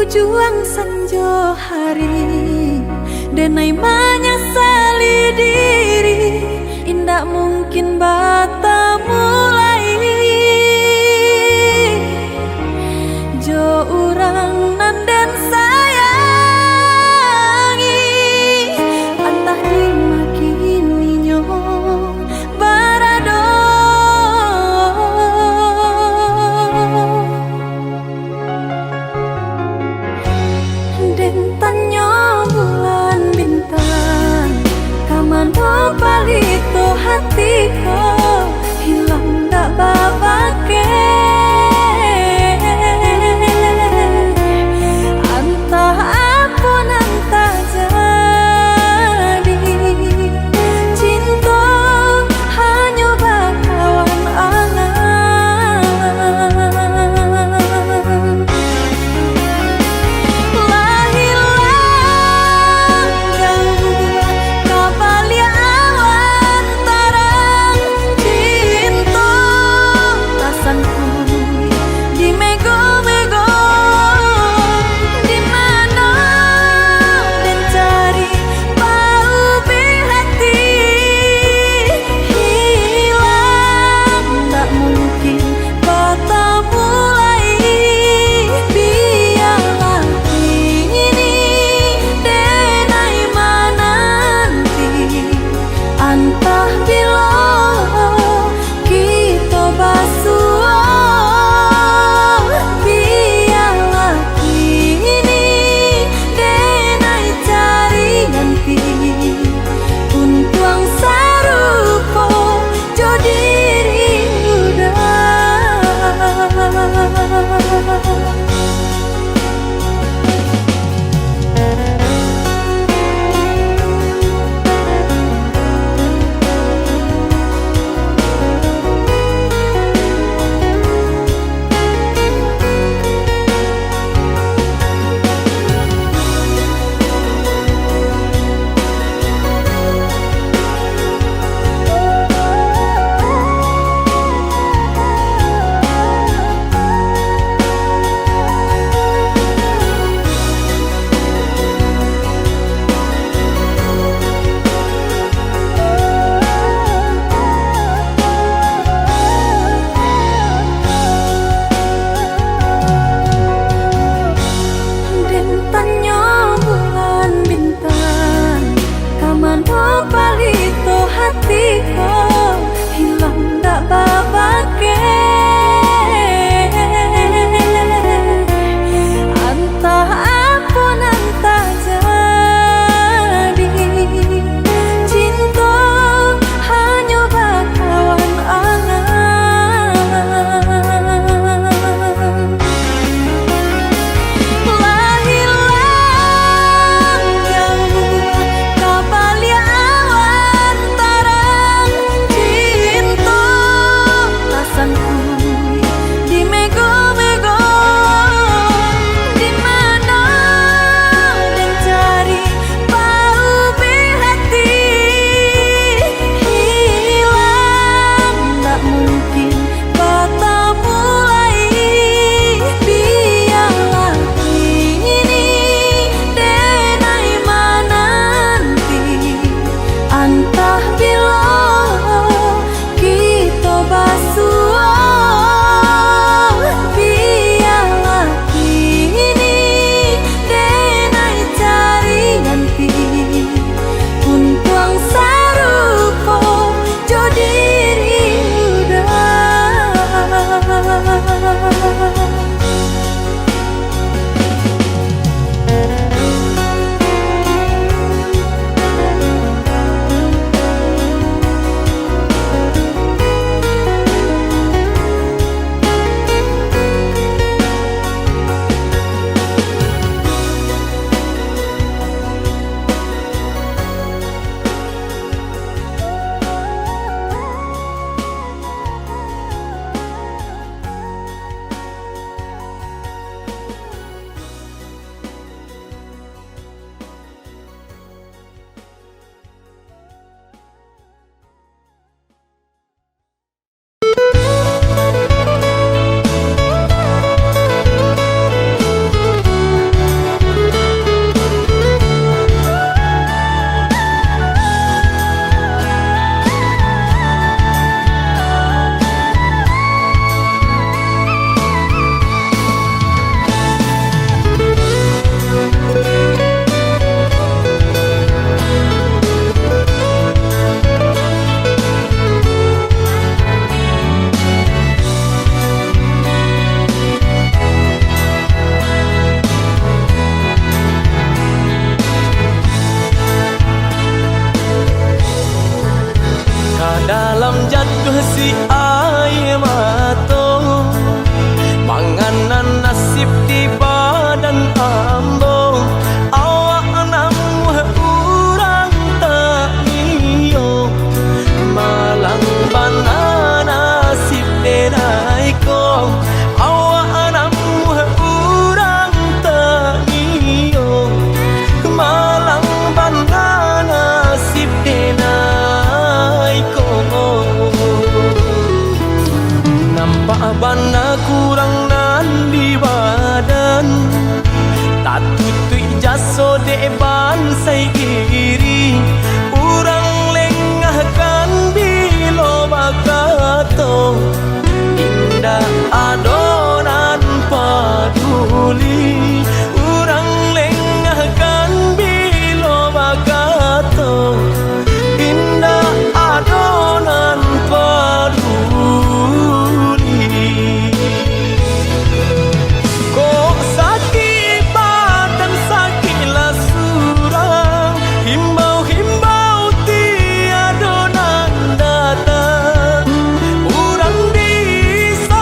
Juang senja hari denai menyesali diri, indak mungkin bata mulai jo urang nan dan sayangi, antah dimakini nyo barado dentanyo bulan bintang kamano palito hatiku bansai iri urang lengahkan bilo bakato indah adonan paduli urang lengahkan bilo bakato indah adonan paduli kok sakit badan sakitlah surang himbau-himbau tiadonan datang urang disayang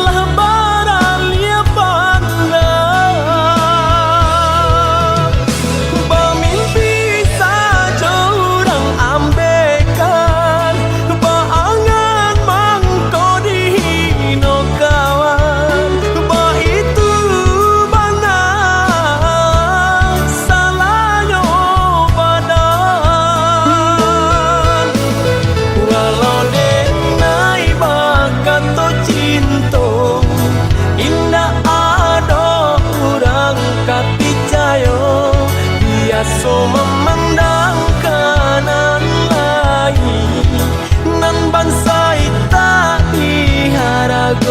lah baralia pandang bermimpi saja urang ambekan baangan mangko dihino kawan ba itu benar salahnya badan walau denai bakat to cinta indah ada urang kapicayo biasa memandang kanan lain nan bansai tak diharagoi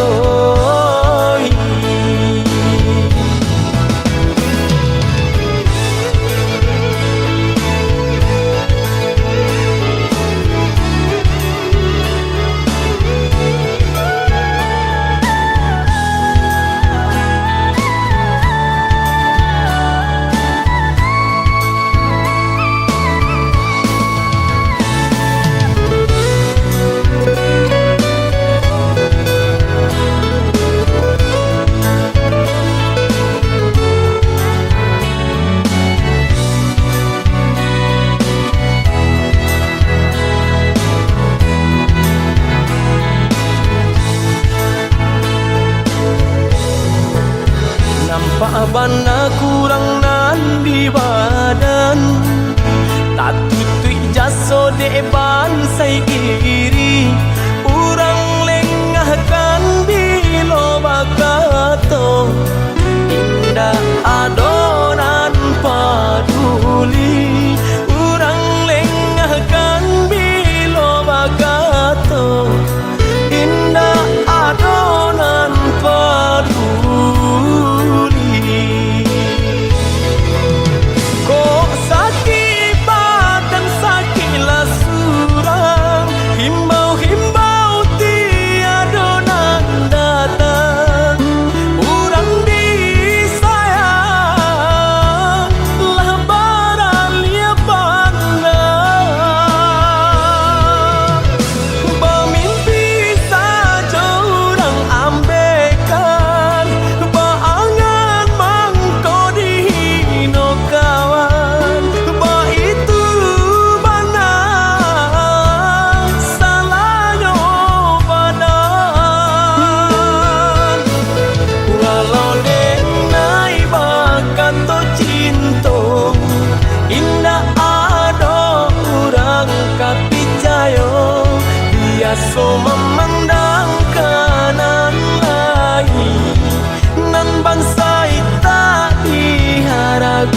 nampak bana kurang nan di badan tak tutui jaso de bansai iri urang lengahkan bilo bakato indah adonan paduli urang lengahkan bilo bakato indah adonan paduli kok sakit badan sakitlah surang himbau-himbau tiadonan datang urang disayang lah baralia pandang bermimpi saja urang ambekan baangan mangko dihino kawan ba itu benar salahnya badan walau denai bakat to cinta indah ada urang kapicayo biasa memandang kanan lain nan bansai tak diharagoi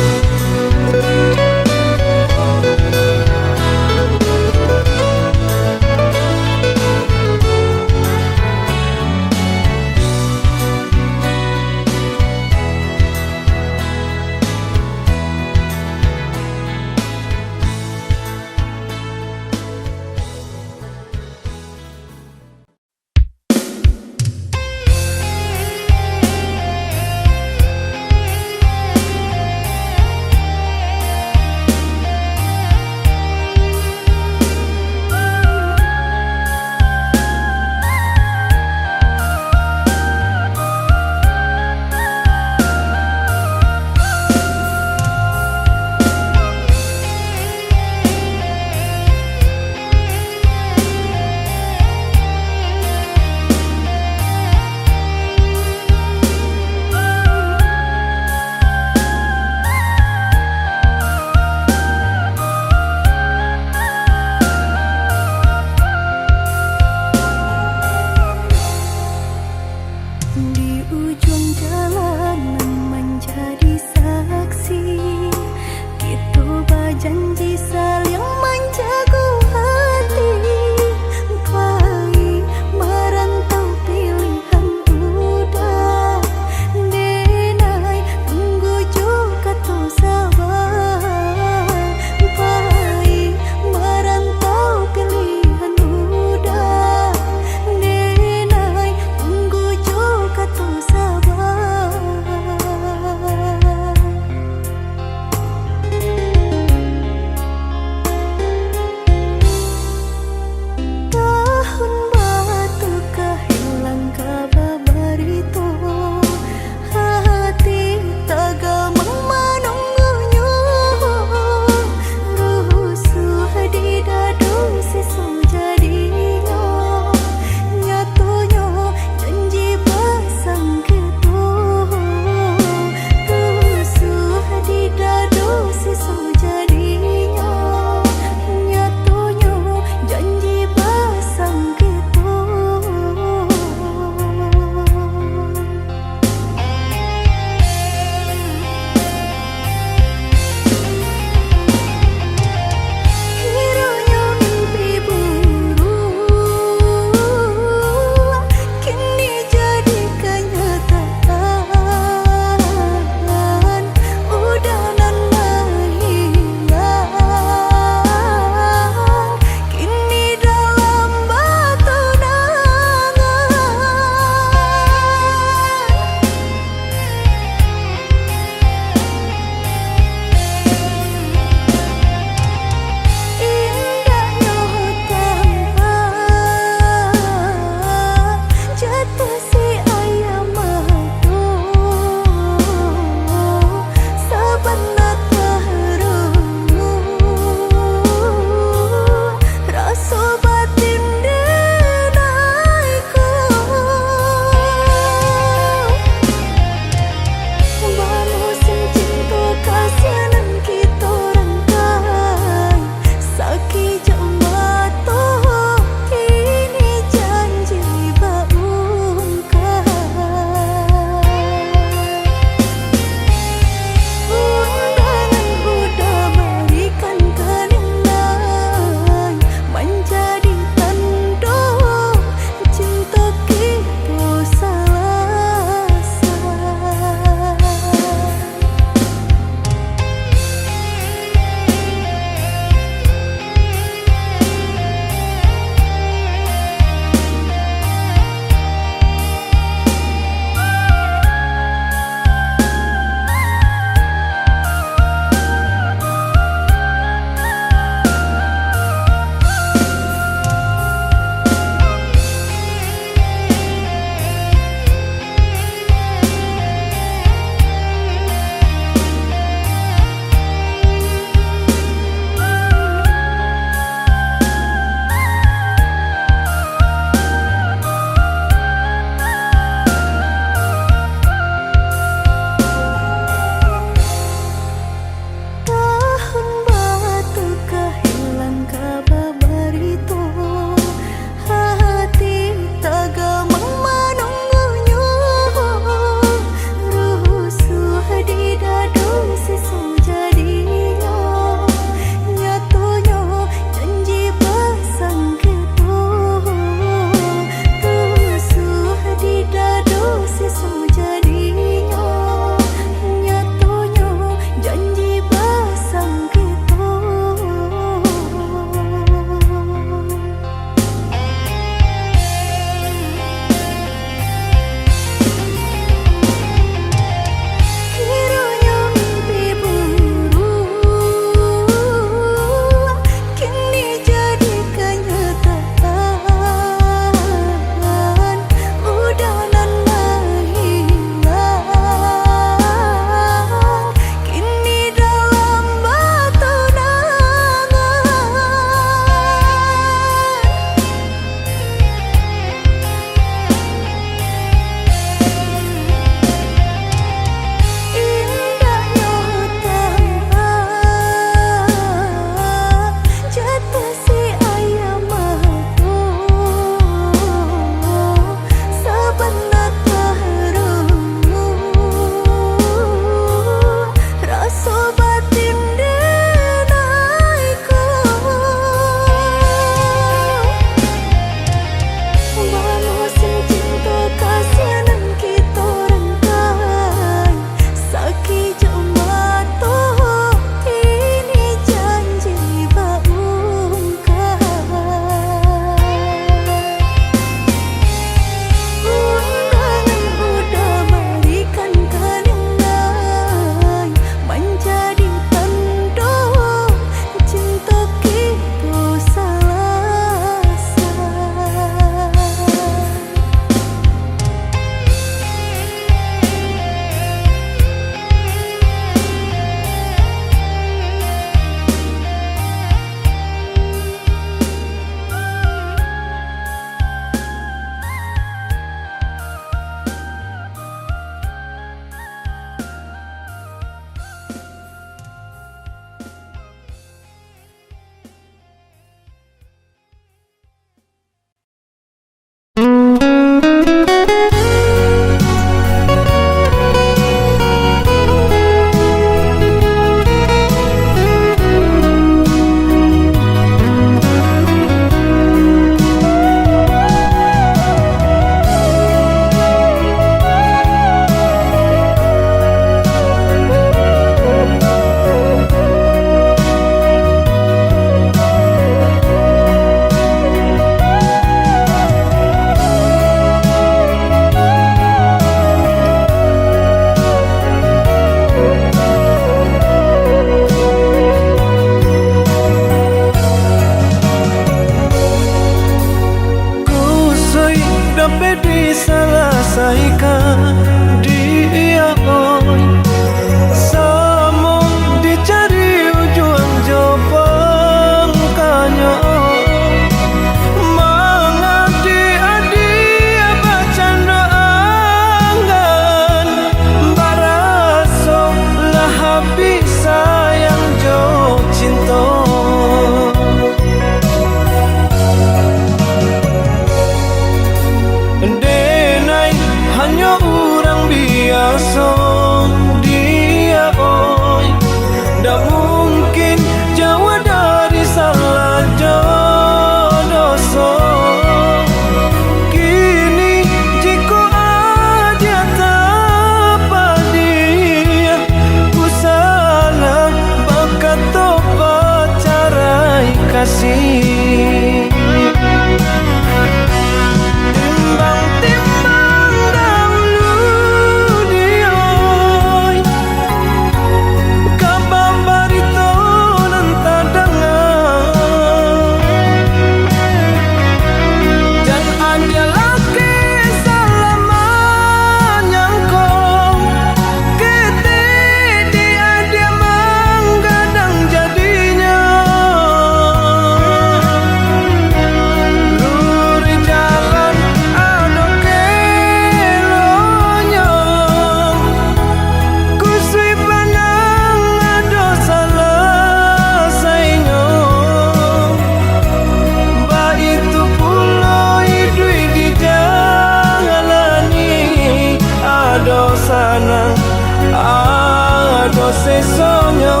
sesonyo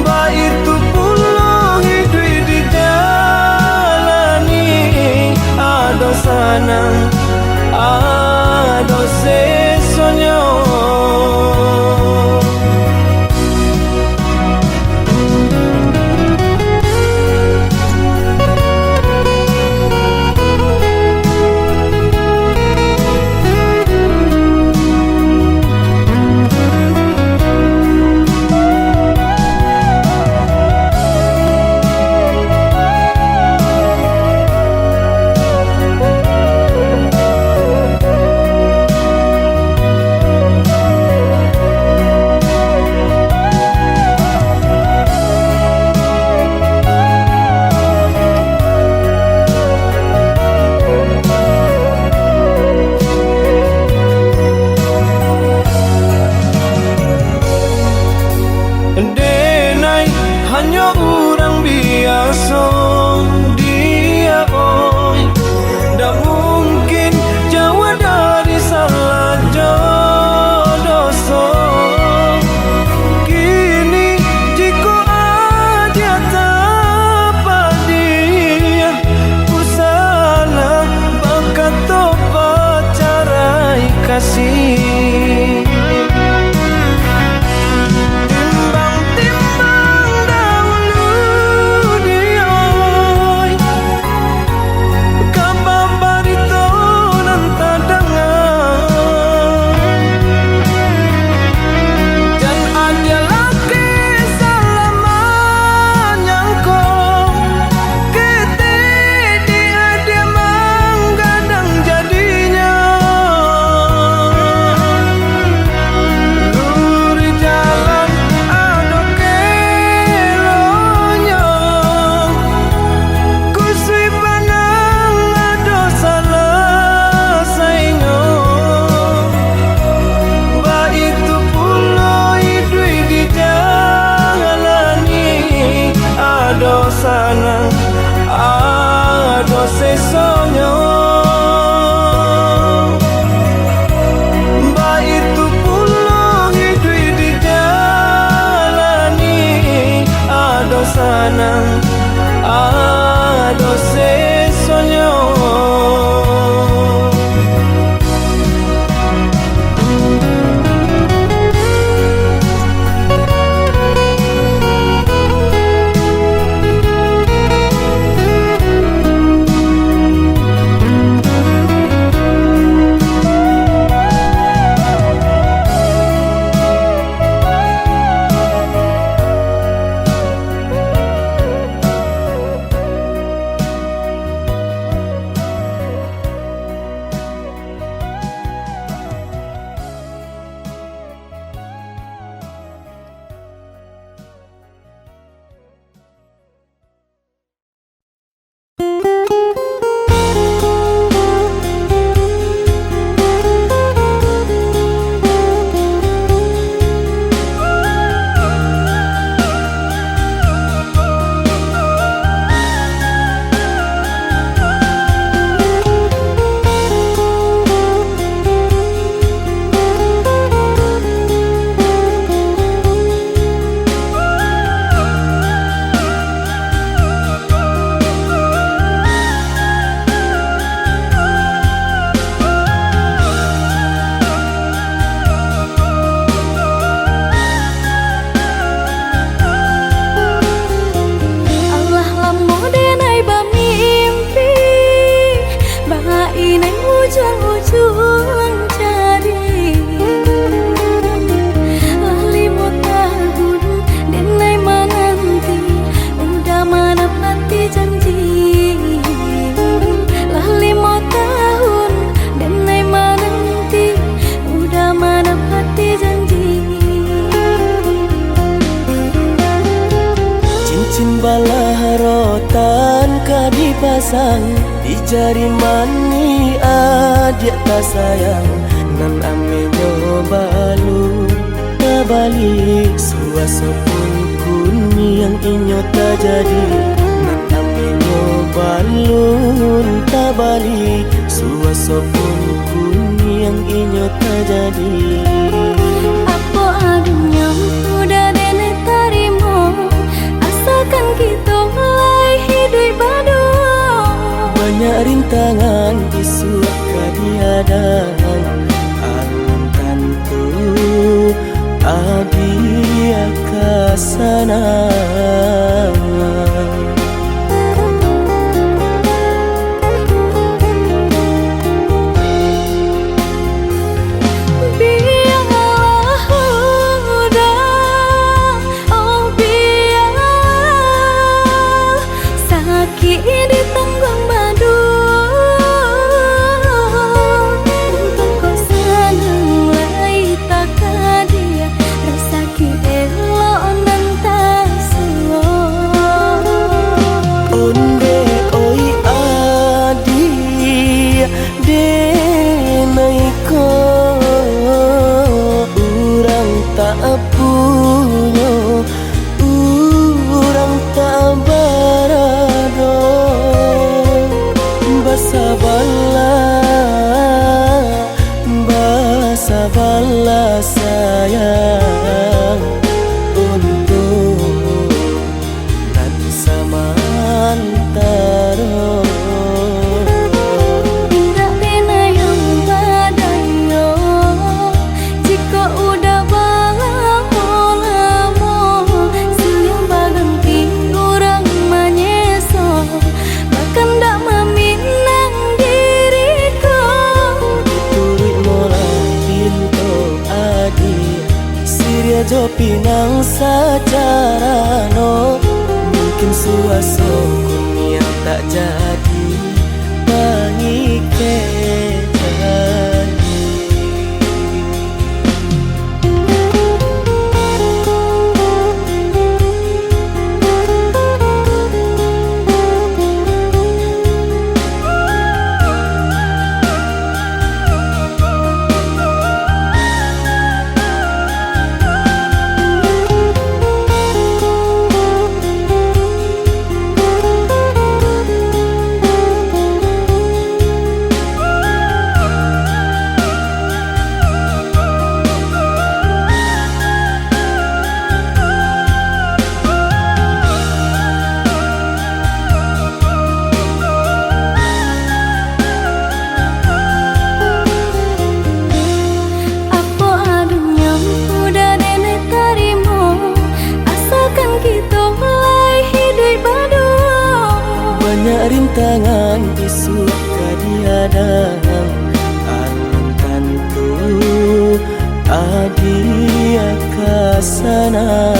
baik tu pulau hidup di jalani ado sanang ado sesonyo. Denai hanya orang biasa dia oi, dah mungkin jauh dari salah dosa. Kini jika ada tapak dia ku salah bakat tobat carai kasih. Sana ado sesonyo baik tu pulau hidup di jalani ado sana ado sesonyo. dipasang di jari mani adik tak sayang nan amenyo balu balik suasopun kuni yang inyo tak jadi nan amenyo balun tak balik suasopun kuni yang inyo terjadi. Apa adanya udah nenek tarimo, asalkan kita mulai hidup badu. Banyak rintangan isu kadiadang, alun tantu adia kasana. Sabarlah sayang untuk nan samantara. Indah pena yang badayo, jika udah lamo siang baganti orang manyeso, bahkan dak meminang diriku. Turut mola pinto adi Siria jo pinang secara no. Mungkin suaso kunia tak jadi mengikatan. Banyak rintangan isu kadiadang, alun tantu adia kasana.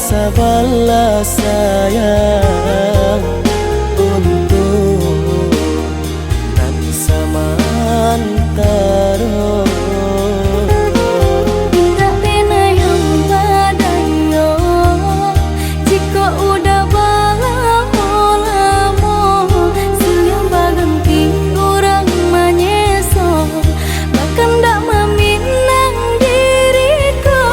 Sabarlah sayang untuk nan samantara. Indah pena yang badayo, jika udah lamo siang baganti orang manyeso, bahkan dak meminang diriku.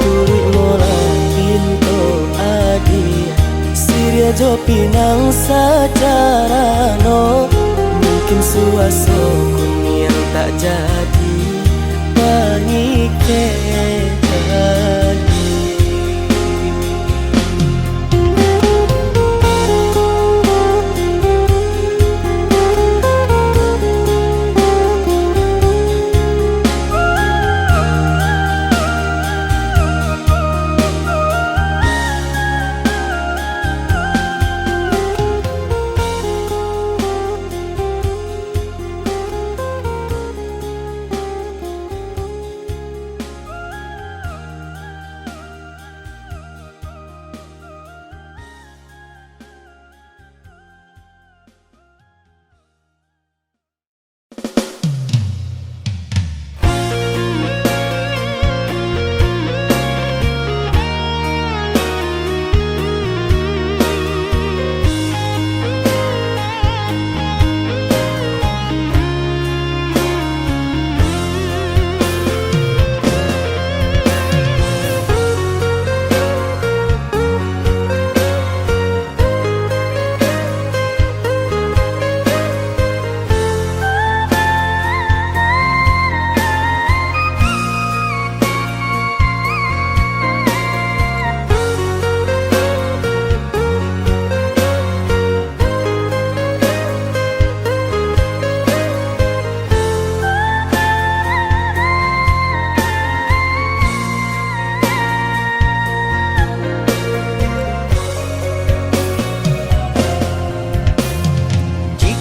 Turut mola pinto adi Siria jo pinang secara no. Mungkin suaso yang tak jadi mengikatan.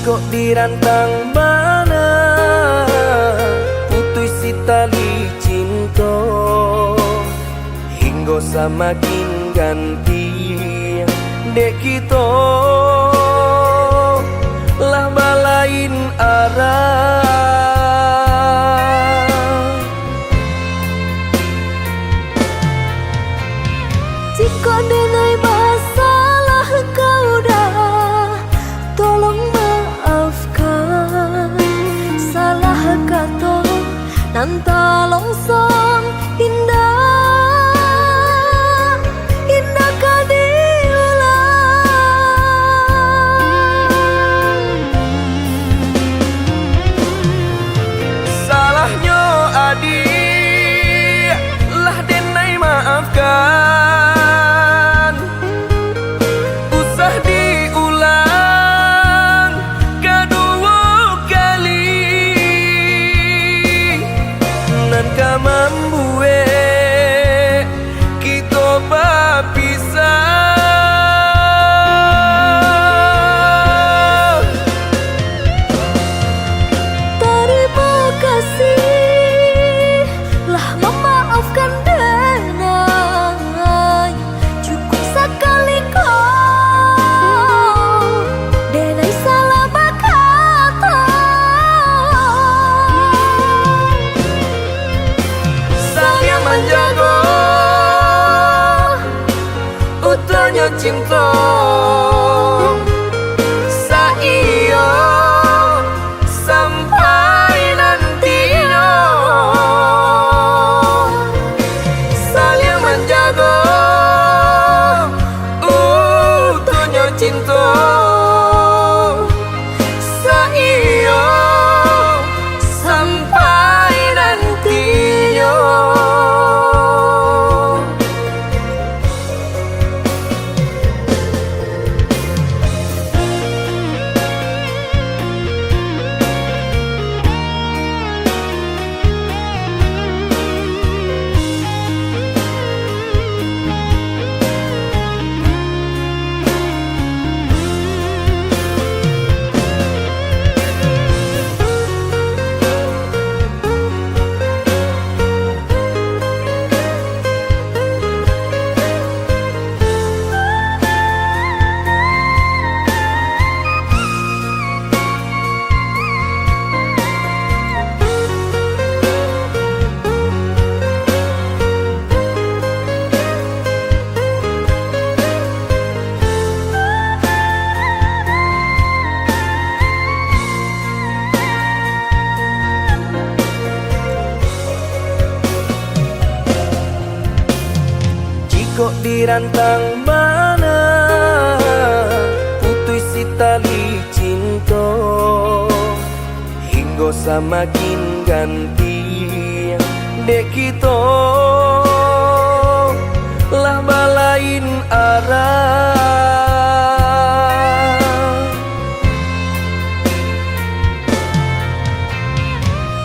Jika dirantang mana putus si tali cinta, hingga semakin ganti dek kita lah balain arah. Jika denai masalah kau dah, tolong maafkan. Salah kata nan tolong song indah, indah kau diulang. Salahnya adik lah denai maafkan. Membuat kita berpisah. Terima kasih lah memaafkan denai. Cukup sekali kau denai salah berkata. Sayang menjaga utuhnya cinta, saiyo sampai nantinya. Saling menjaga utuhnya cinta, saiyo sampai nantinya. Kok dirantang mana putus si tali cinta, hingga semakin ganti dek kita lah balain arah.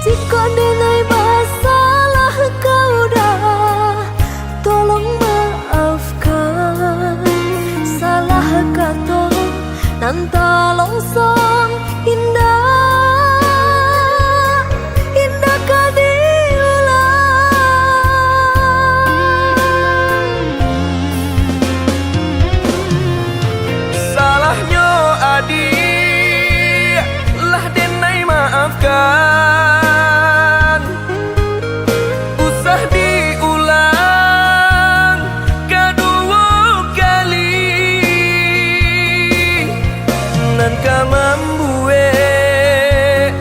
Jika denai masalah kau dah, tolong maafkan. Salah kata nan tolong song indah, indah kau diulang. Salahnya adik lah denai maafkan. Usah diulang kedua kali, nan ka membuat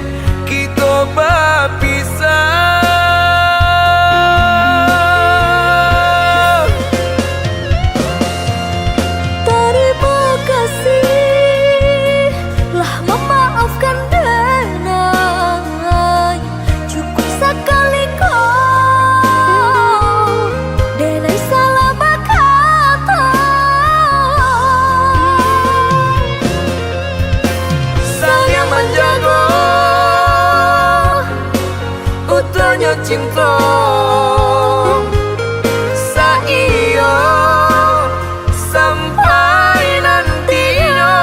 kita berpisah. Terima kasih lah memaafkan denai. Cukup sekali kau denai salah berkata. Sayang menjaga utuhnya cinta, saiyo sampai nantinya.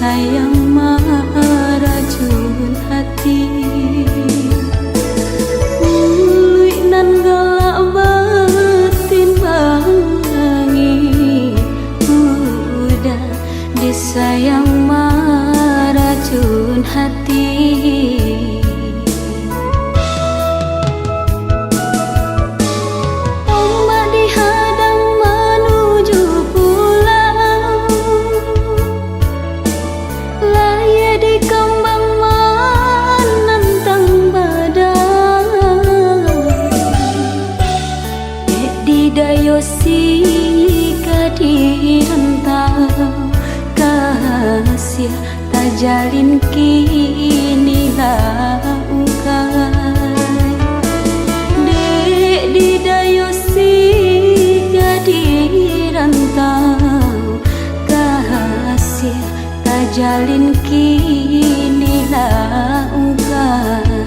disayang marajun hati. Ului nan galak batin bangi, udah disayang marajun hati. Dayosi kadi rentau kasih tak jalin kini laukai. Dek di dayosi kadi rentau kasih tak jalin kini laukai.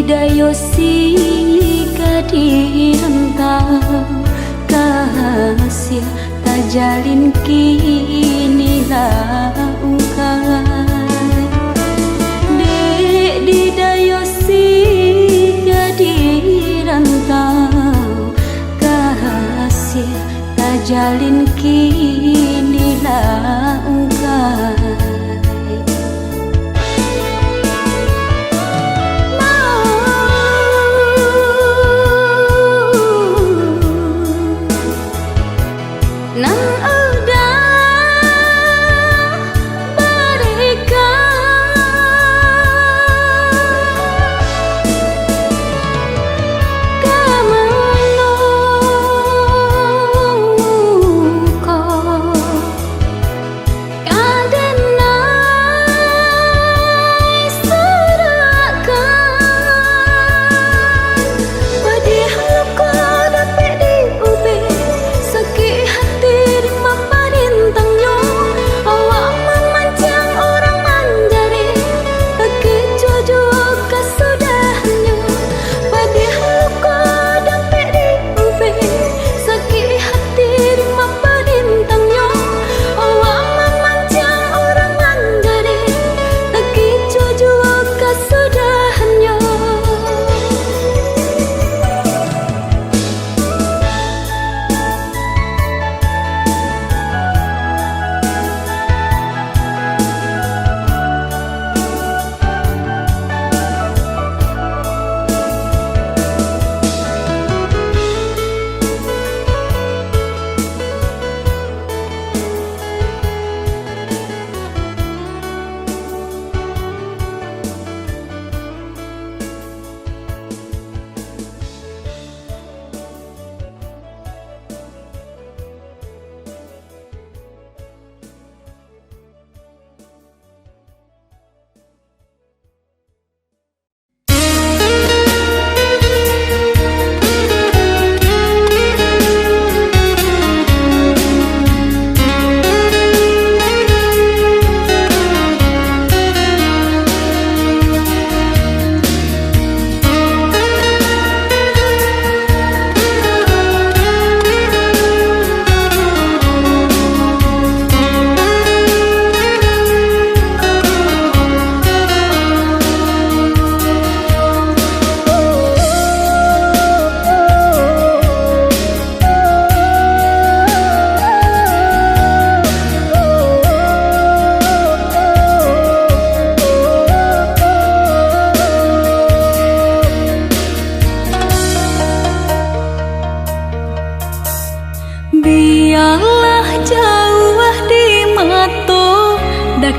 Dayosi kadi rentau kasih tak jalin kini laukai. Dek di dayosi kadi rentau kasih tak jalin kini laukai. Nan udah berikan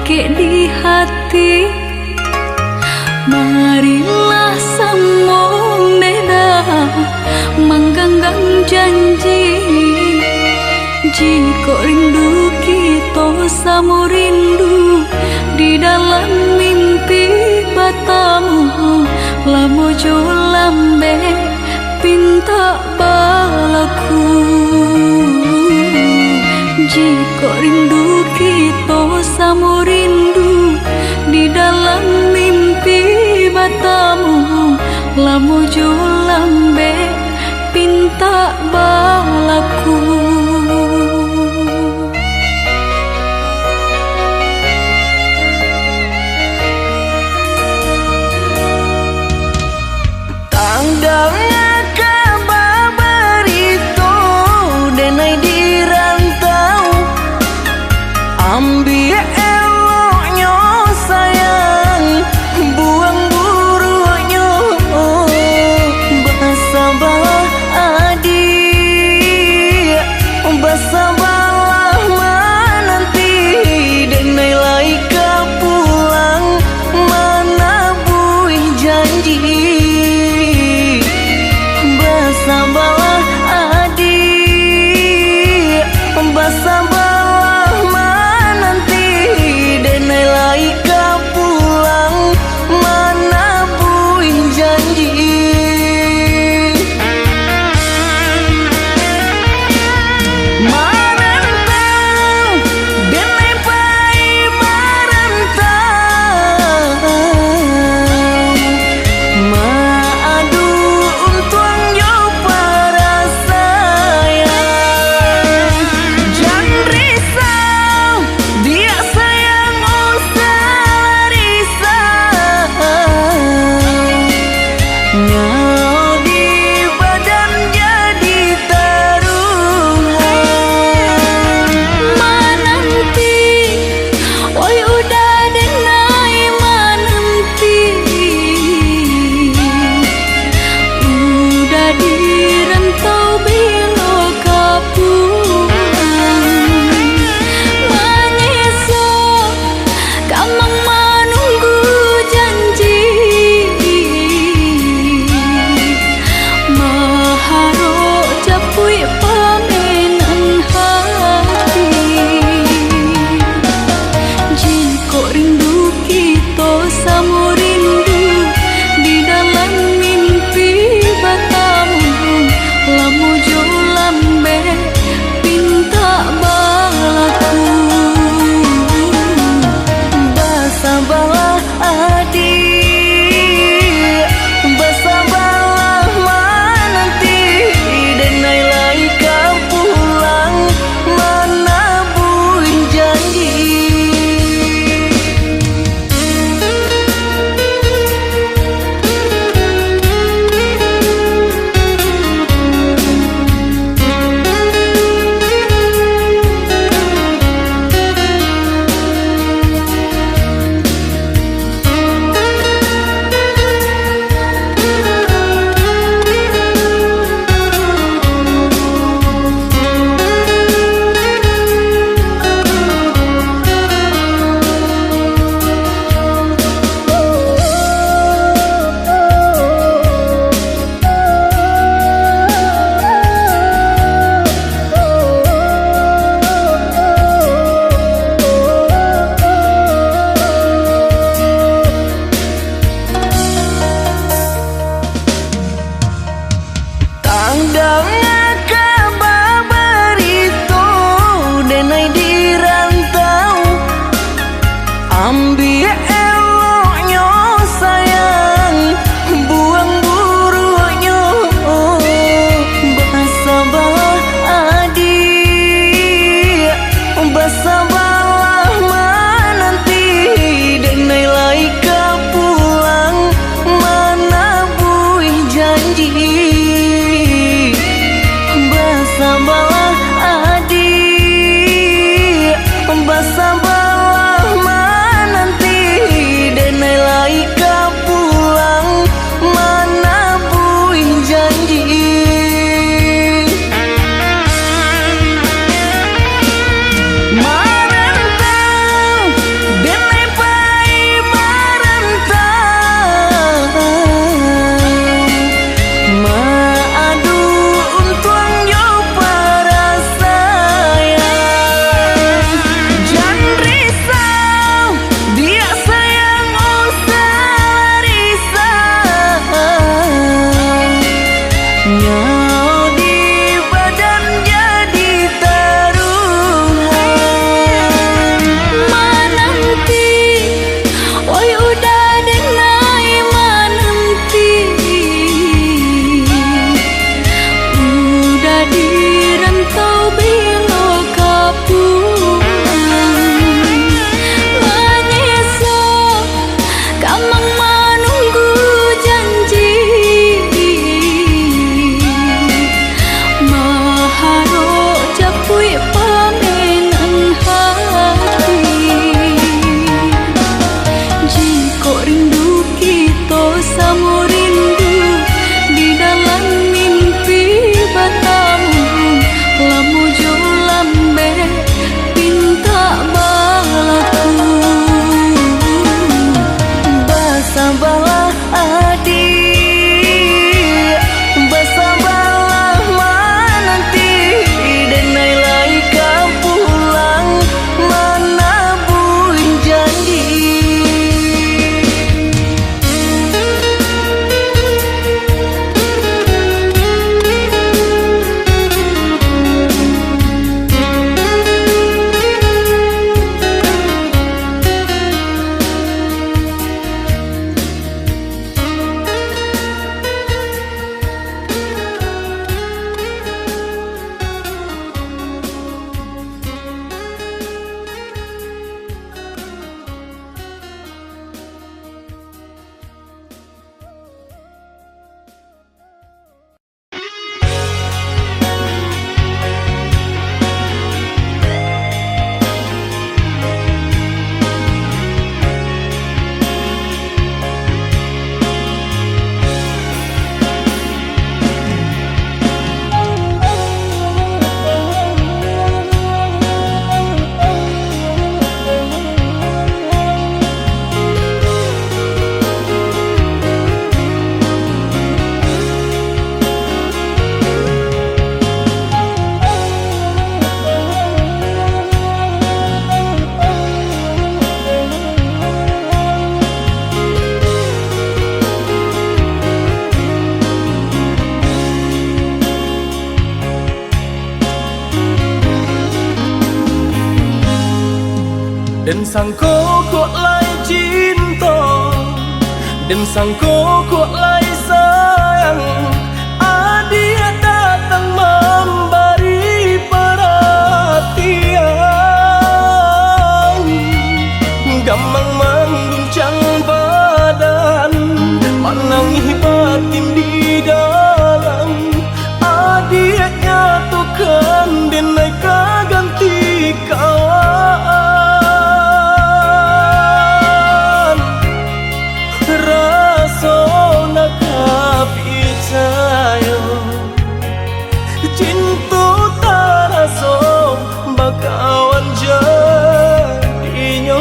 bangke di hati. Marilah sambung beda menggenggam janji. Jika rindu kita sama rindu di dalam mimpi batamu, lamo jo lambe pinta balaku. Jika rindu kita sama rindu di dalam mimpi batamu, lamo jo lambe pinta balaku. Tanggalnya kabar itu denai di rantau, ambil eloknya sayang, buang buruknya. Bersabar adik adik bersabarlah menanti denai laika pulang menabur janji. Dan sang kok lai cinta, dan sang kok lai sayang, adik datang memberi perhatian, gamang mengguncang badan, menangis batin di dalam, adik nyatukan denai kaganti kawan. Rasona kapicayo cinta taraso bakawan jadinya.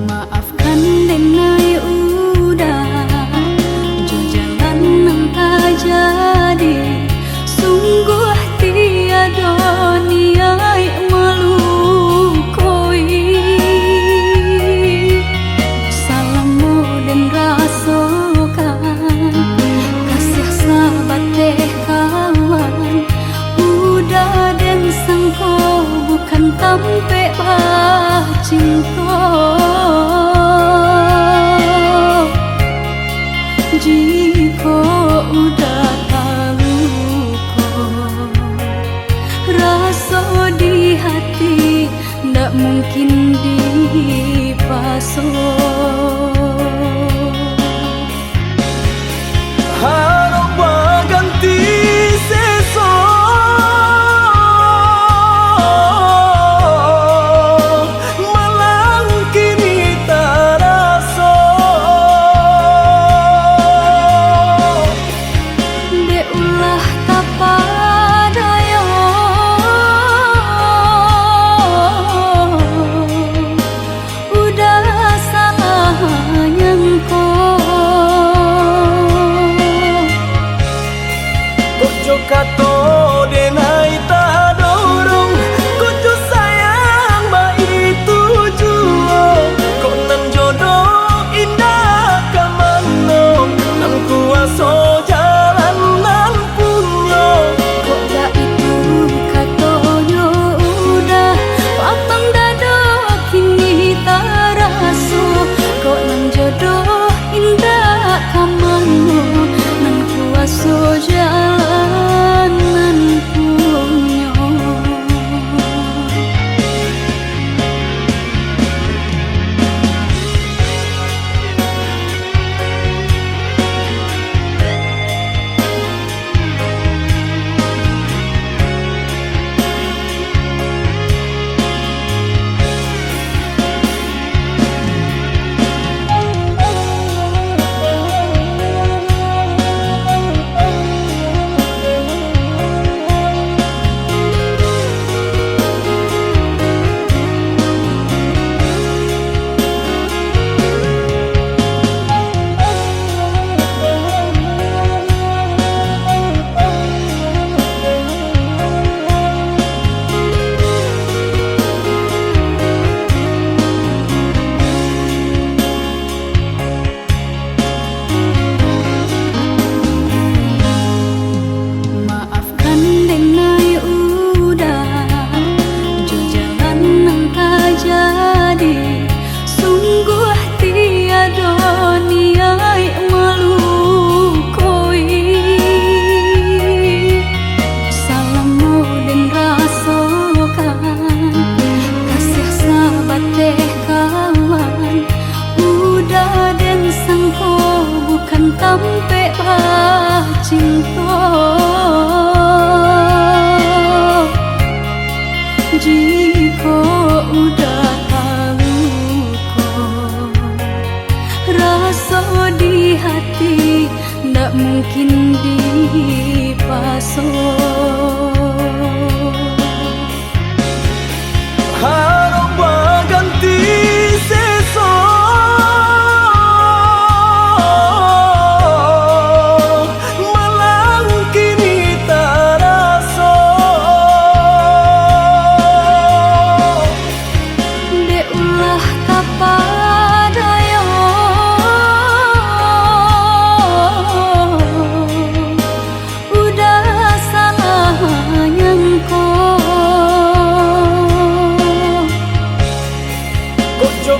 Maafkan denai udah jo jalan nang tak jadi, sungguh tiada niat melukoi. Salamu dan rasakan kasih sahabat teh kawan, udah dan sangko bukan tampe bah cinta. Jika udah tahu kok rasa di hati ndak mungkin dipasok. Harap ganti seso malang kini taraso. De ulah tapadaya udah salah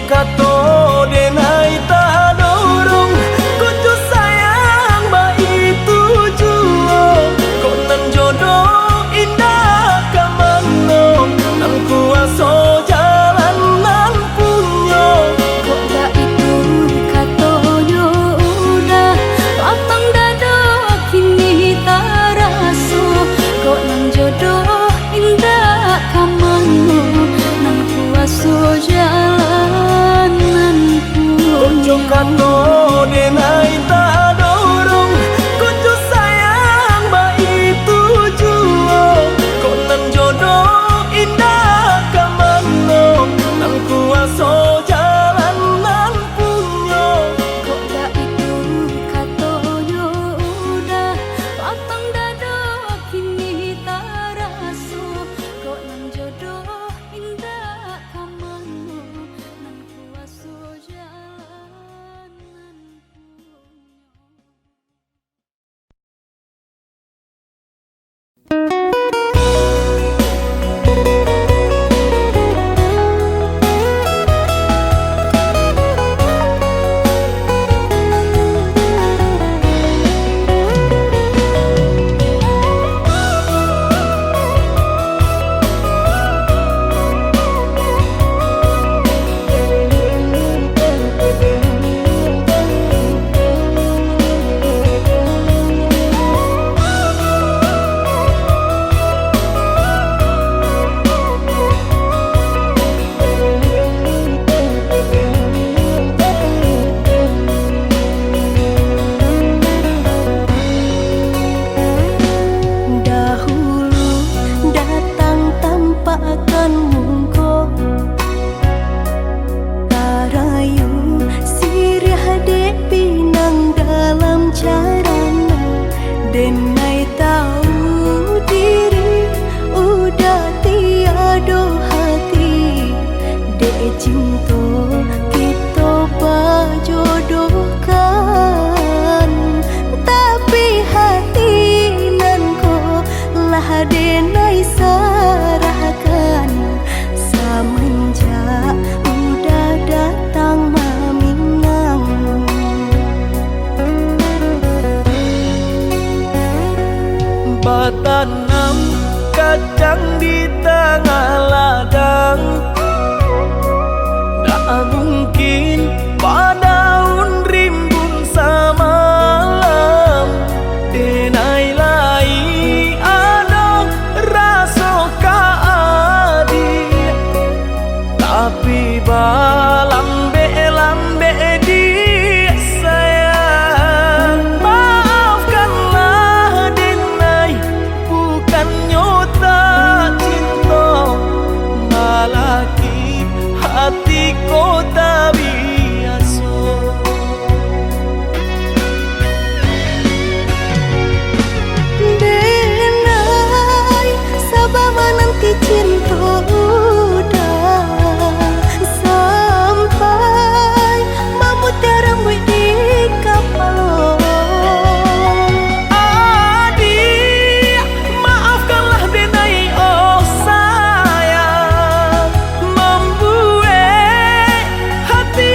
kato denai tak dorong Kucu sayang ba itu juo Kok nan jodoh indah kamano Nan kuaso jalan nan punyo Kok gak itu katonyo udah lapang dado kini tak raso Kok nang jodoh indah kamano Nang kuaso jalan nan Kucu punyo kato denai tak dorong Kucu sayang ba itu juo Kok nan jodoh indah kamano Nan kuaso jalan nan punyo Kok gak itu katonyo udah lapang dado kini tak raso Kok nang jodoh indah kamano Nang kuaso jalan nan punyo Dahulu datang tanpa akan mungko Tarayu sirih dek pinang dalam carana Denai tahu diri udah tiada hati Dek cinta kita pajodohkan Tapi hati nan ko lah denai sarahkan Semenjak udah datang maminang Batanam kacang di tengah ladang Tak mungkin padaun rimbun samalam Denai lai ada rasa kaadi Tapi lambe di sayang Maafkanlah denai bukan nyota cinta Malaki hati kota biasa Denai sabama nanti cinta udah Sampai mamut rambut di kapal Adik, maafkanlah denai oh sayang Membuat hati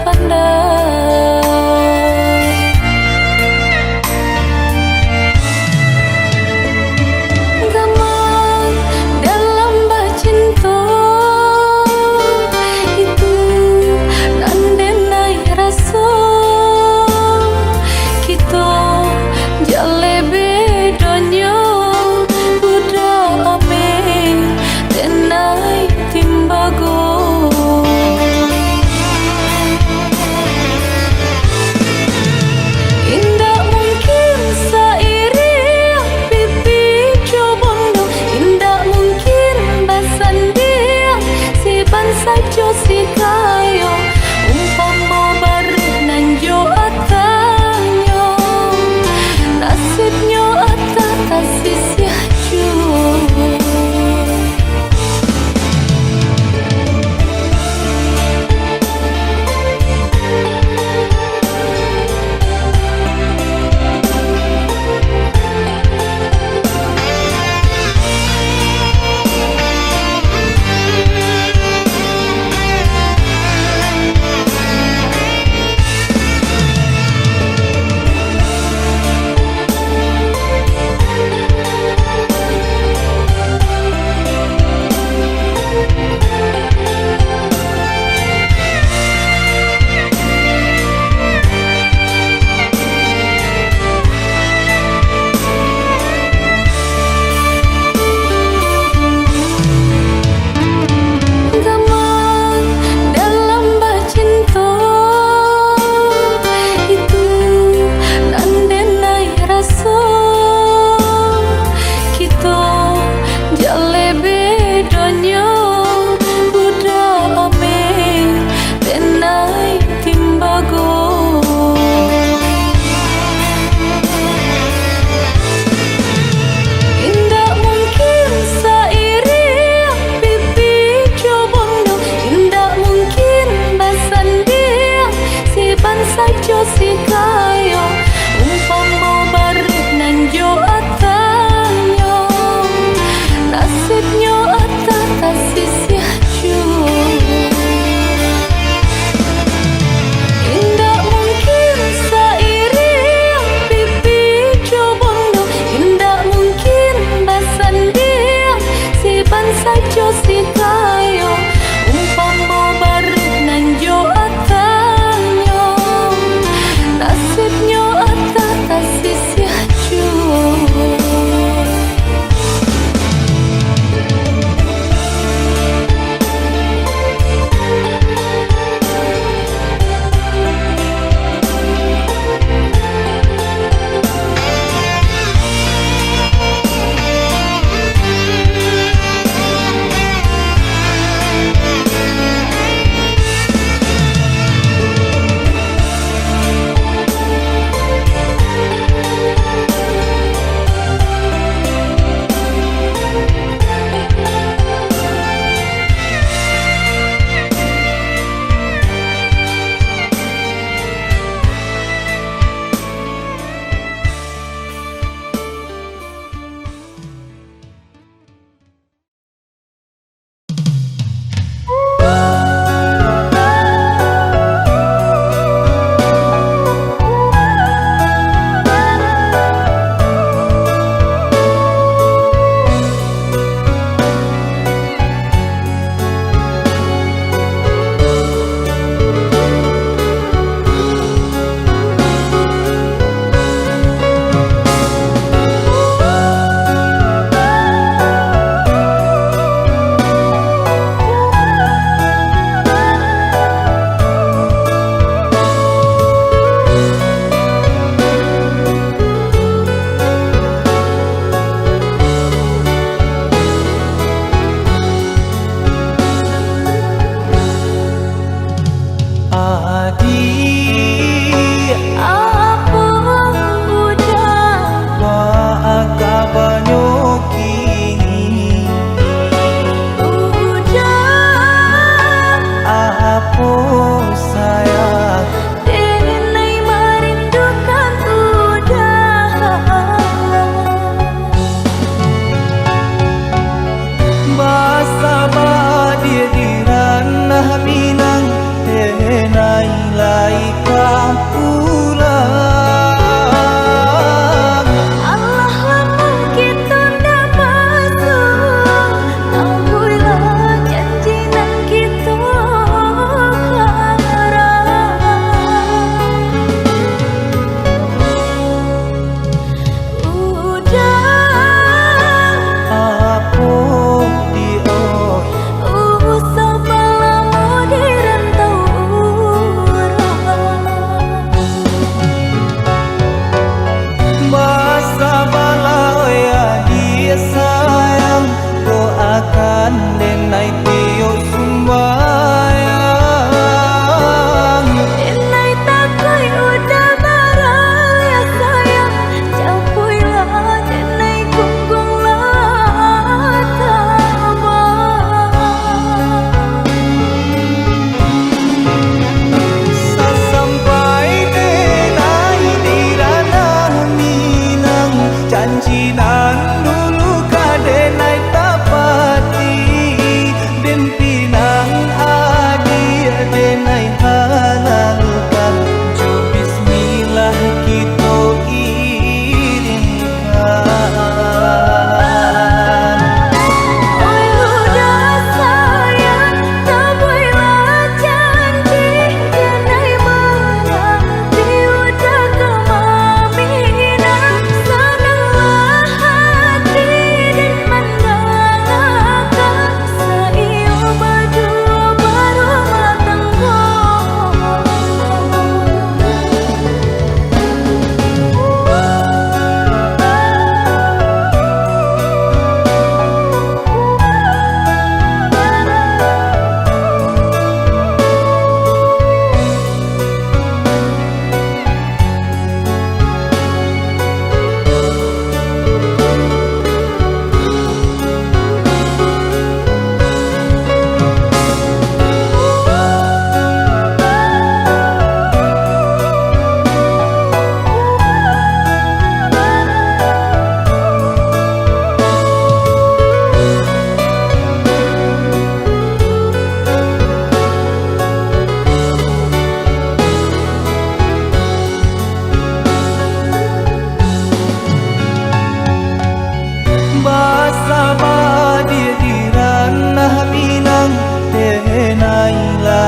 Gamang dalam bacinta itu nandenai rasa kita jale bedanya budak ame denai timbago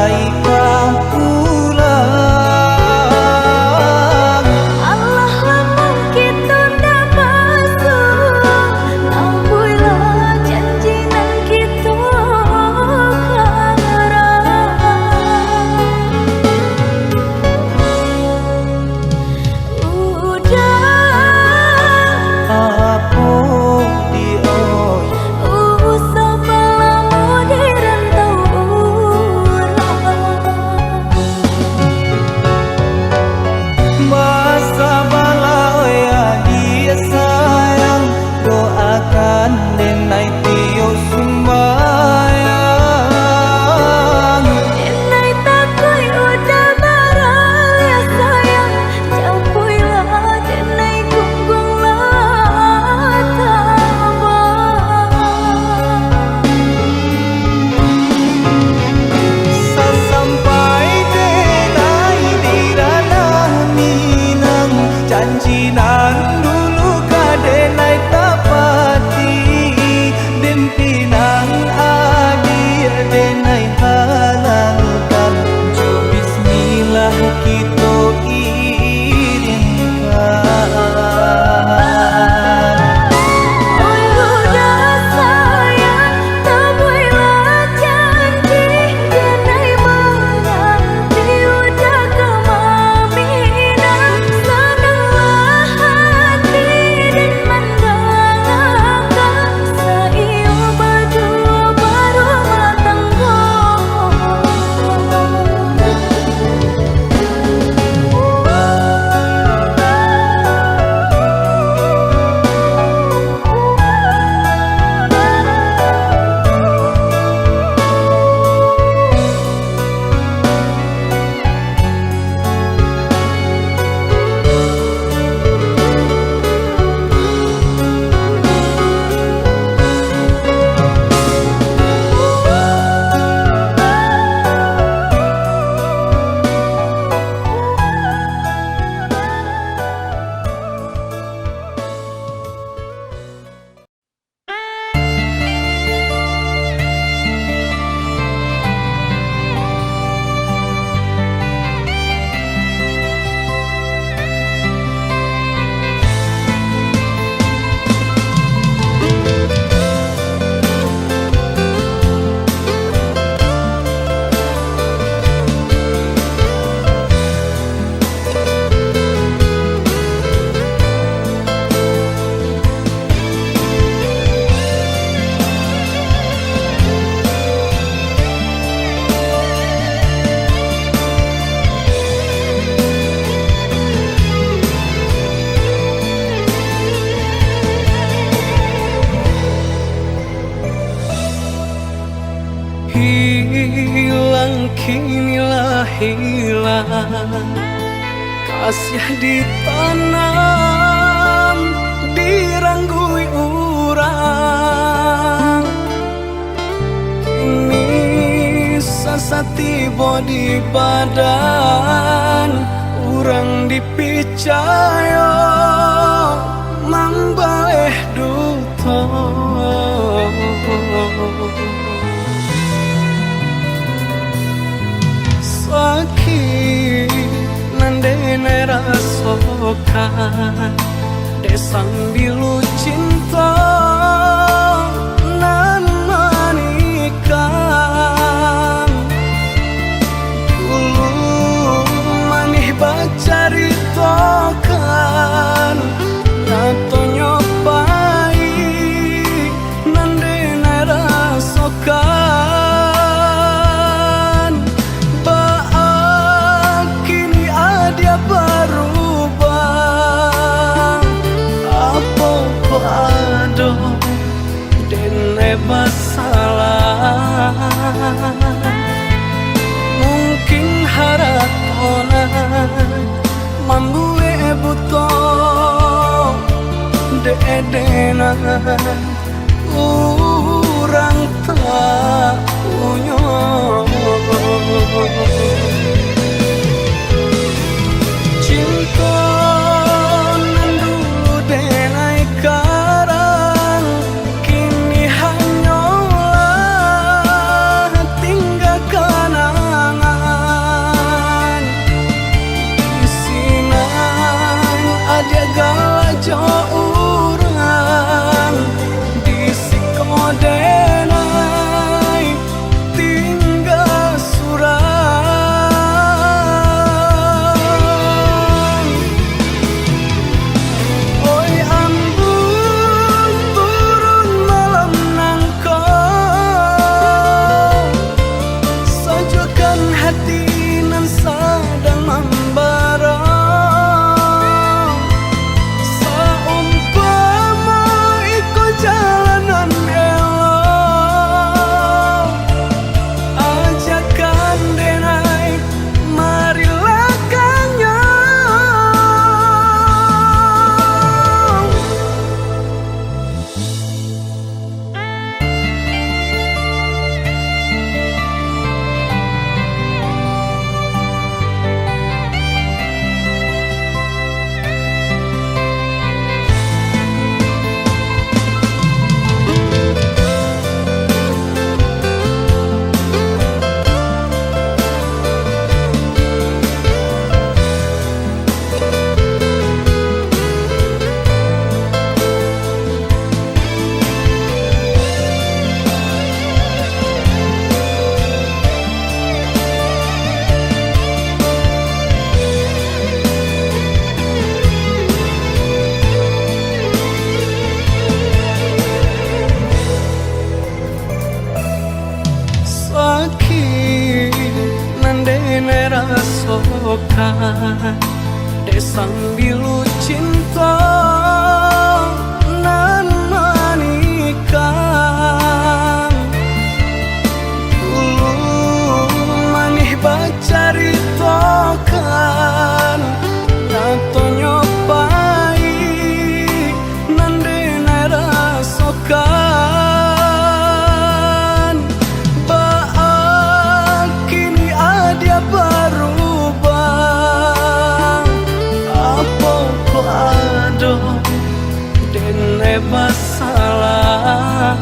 laika pulang. Allah lamun kitu nda masuk, lampuilah janji nan kitu Apo dioi usah balamu di rantau masa balaya dia sayang, doakan denai tio sembayang. Inai takui udah barang ya sayang, jampuilah denai gunggung Sampai denai di ranah minang, janji nan dulu ka denai tapati, den pinang adi denai halalkan, jo bismillah kita iringkan. Oi udah sayang, tabuilah janji, denai menanti udah kemaminan, senanglah hati dan mandangkan, saiu berdua berumah tangga. Hilang kinilah hilang, kasih ditanam diranggui urang, kini sasati bodi badan urang dipicaya mambaleh duto. Sakit nandene rasokan, desang bilu cinta nan manikang, dulu manih bacaritokan, nato nyopai nandene rasokan. Masalah mungkin haratona mambue buto deedena urang tak punya. Cinta nan dulu denai karang, kini hanyalah tinggal kenangan. rasokan desang bilu cinta nan manikang manih bacari tokan nato nyopai nandena rasokan baak kini ada berubah apa ko ado dene masalah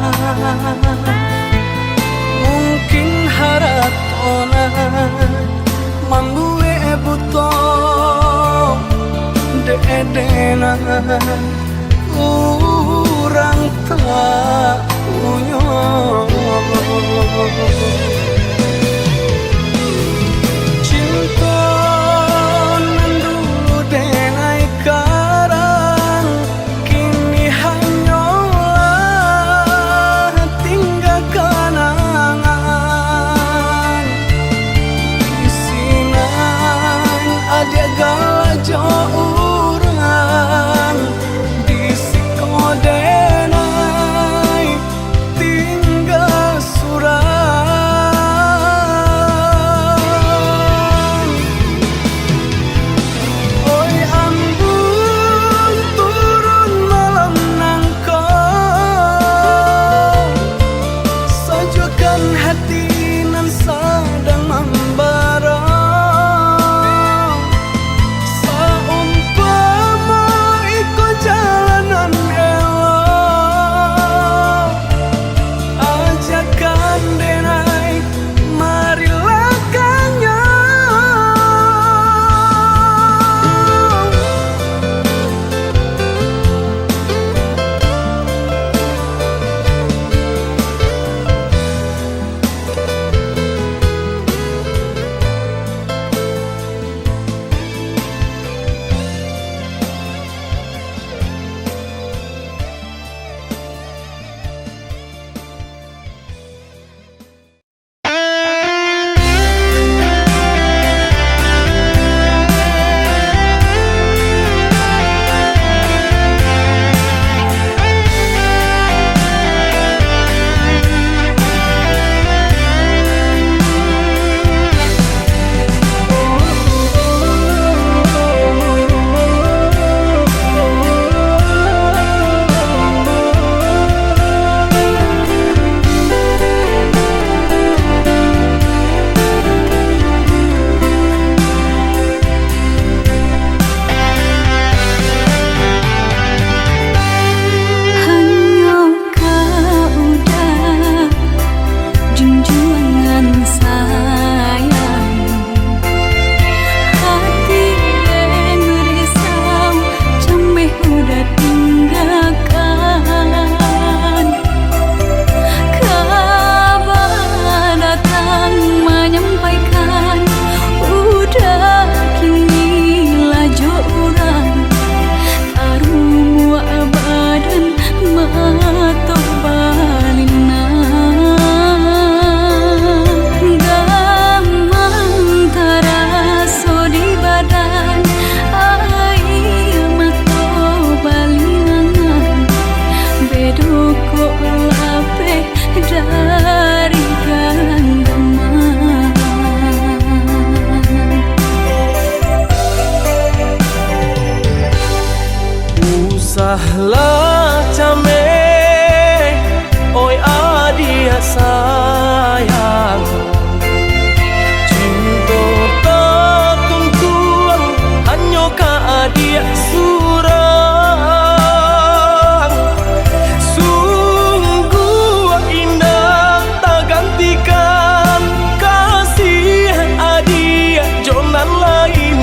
mungkin haratona mambuwe buto de-dena urang tak punya cinta nan dulu denai karang kini hanyalah tinggal kenangan isinan ada galajo urang di sikodenai tinggal surang oi ambun turun malam nangkau sajukan hati nan sedang membara saumpama iko jalanan elok ajakan denai marilah kanyang hanya kau dah junjungan sayang hati merisau jameh udah tinggalkan kabar datang menyampaikan udah kini laju orang taruh badan mato balina gamang taraso di badan air mato balina bedoko lape dari ganggaman Usahlah came oi adia sayang cinta tak tungkuang hanya ka adia surang sungguh indah tak gantikan kasih adia jonan lain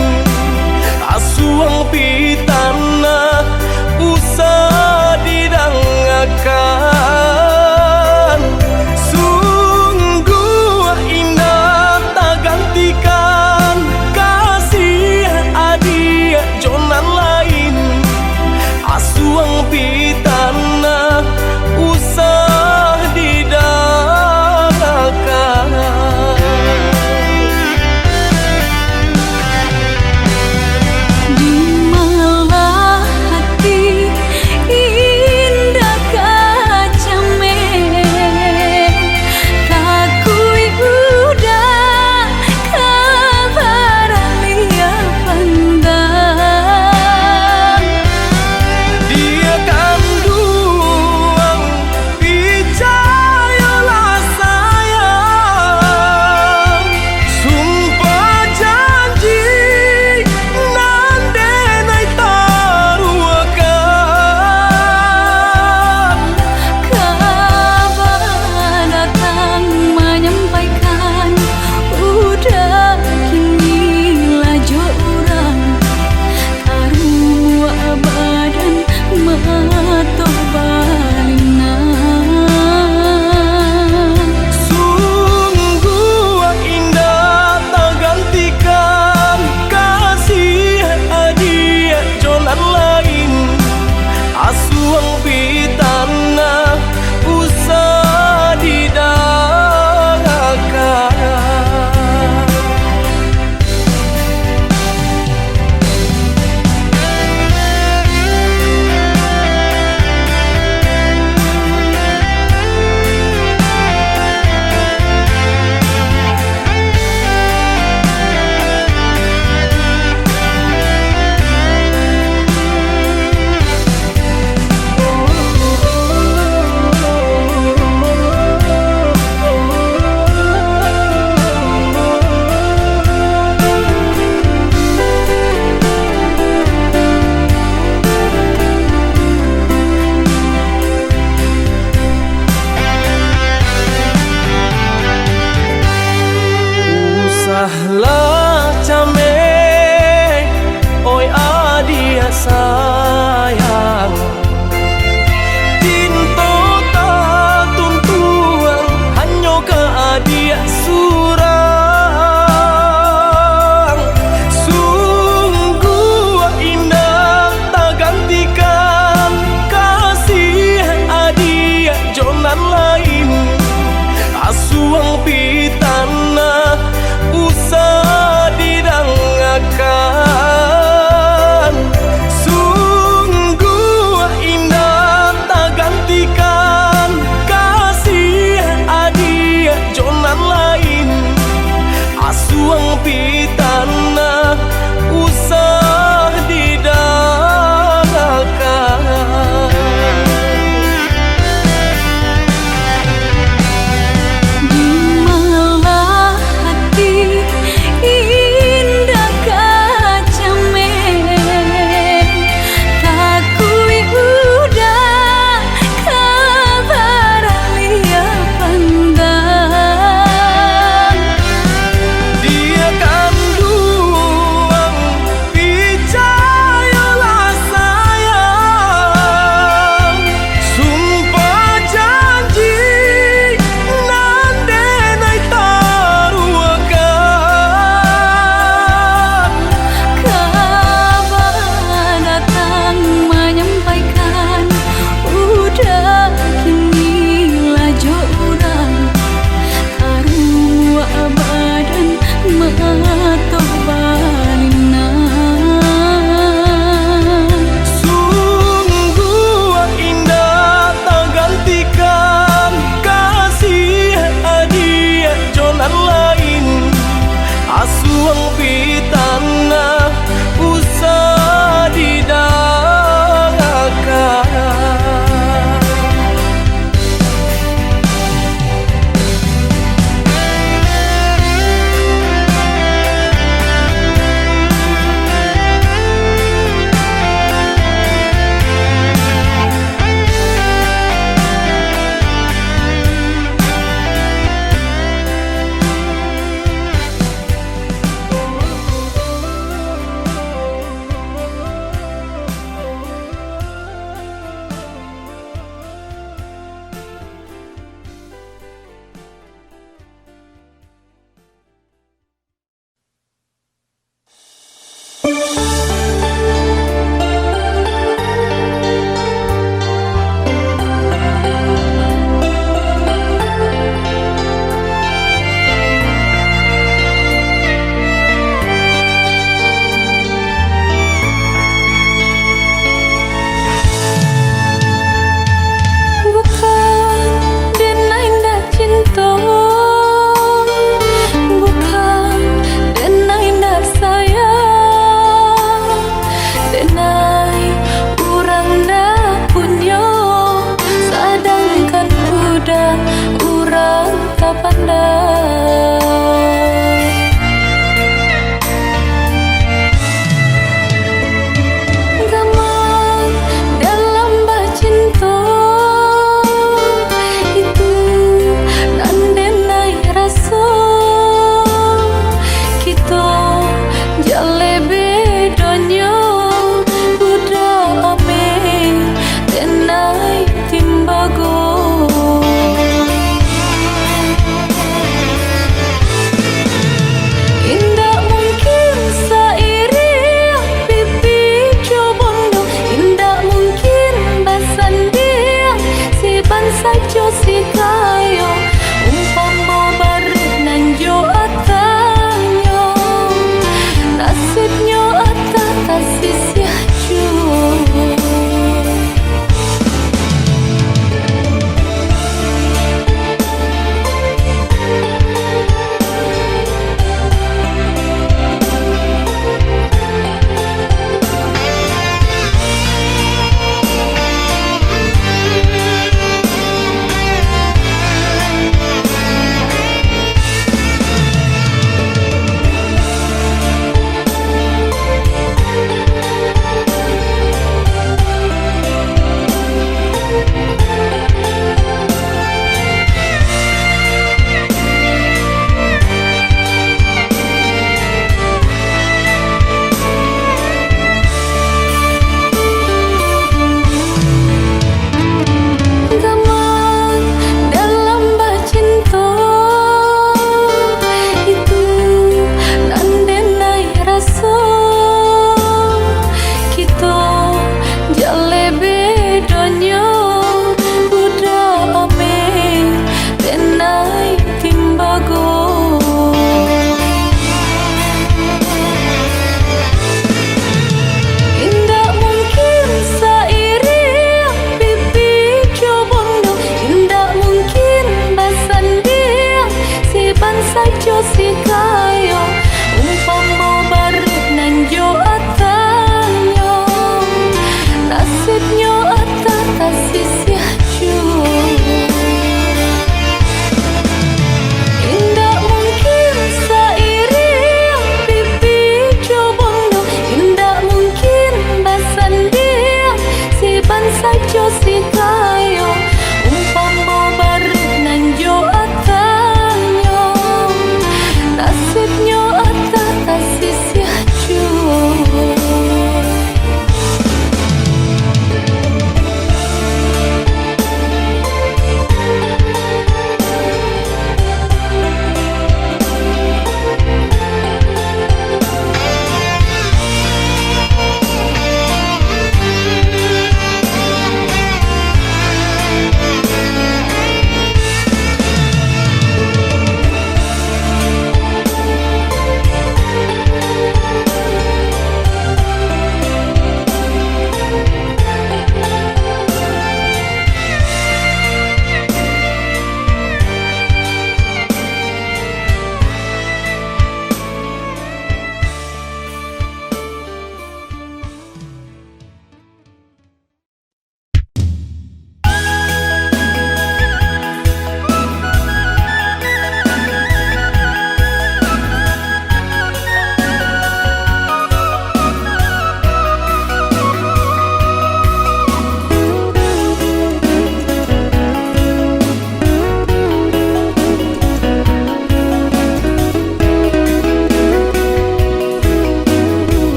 asuang pitana usah didang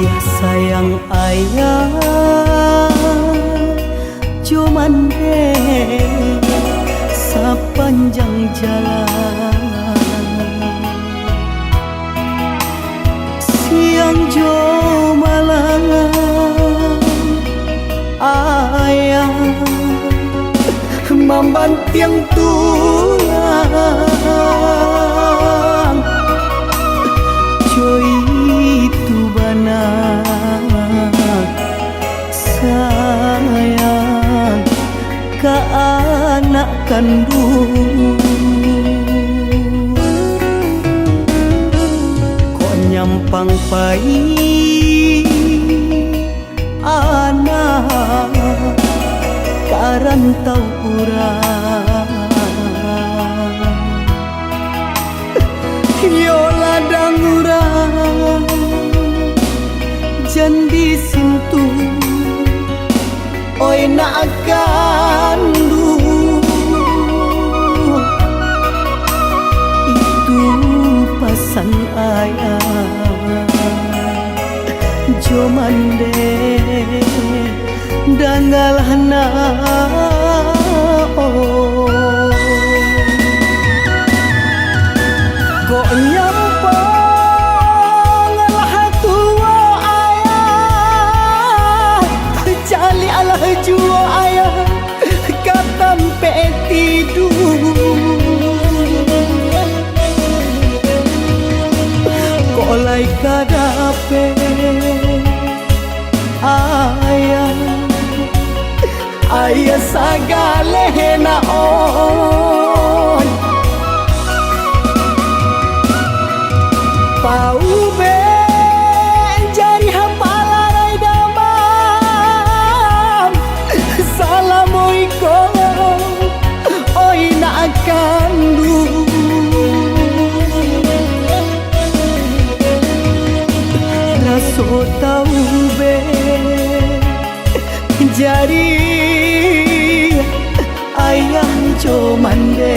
Ya sayang ayah cuman sepanjang jalan siang jo malam ayah membanting tulang joy itu banak sayang ke anak kandung kok nyampang pai anak karantau urang yo ladang urang jandi sintu oi nak kandu itu pasan ayah jomande dangalana kok nyampang lah tua ayah cali alah jua ayah katampe tidur kok lai kadape ayah sagale naon pau be jari hapalarai damam salamualaikum oi nak kandu raso tau be jari ayam comande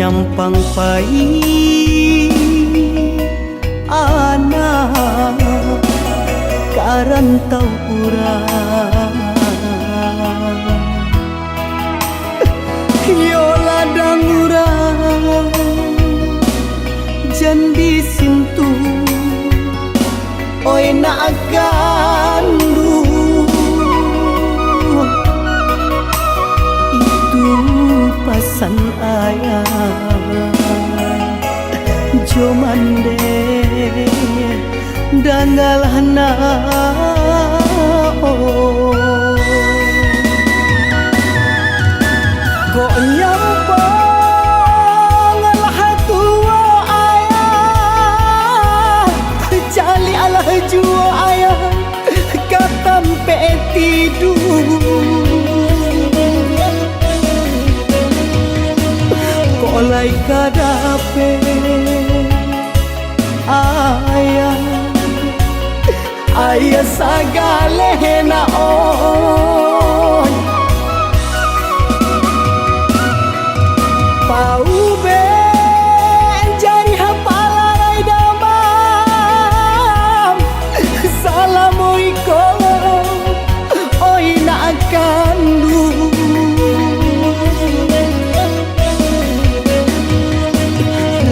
nyampang pai anak karantau urang yo ladang urang jandi sintu oi nak gandu pasan ayah jomande dangalana kok nyampang lah tua ayah cali alah jua ayah katampe tidur olai kadape ayah sagale naon pau be jari hapalarai damam salamualaikum oi nak kandu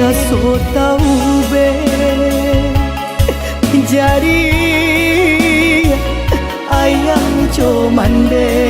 raso tau be co mande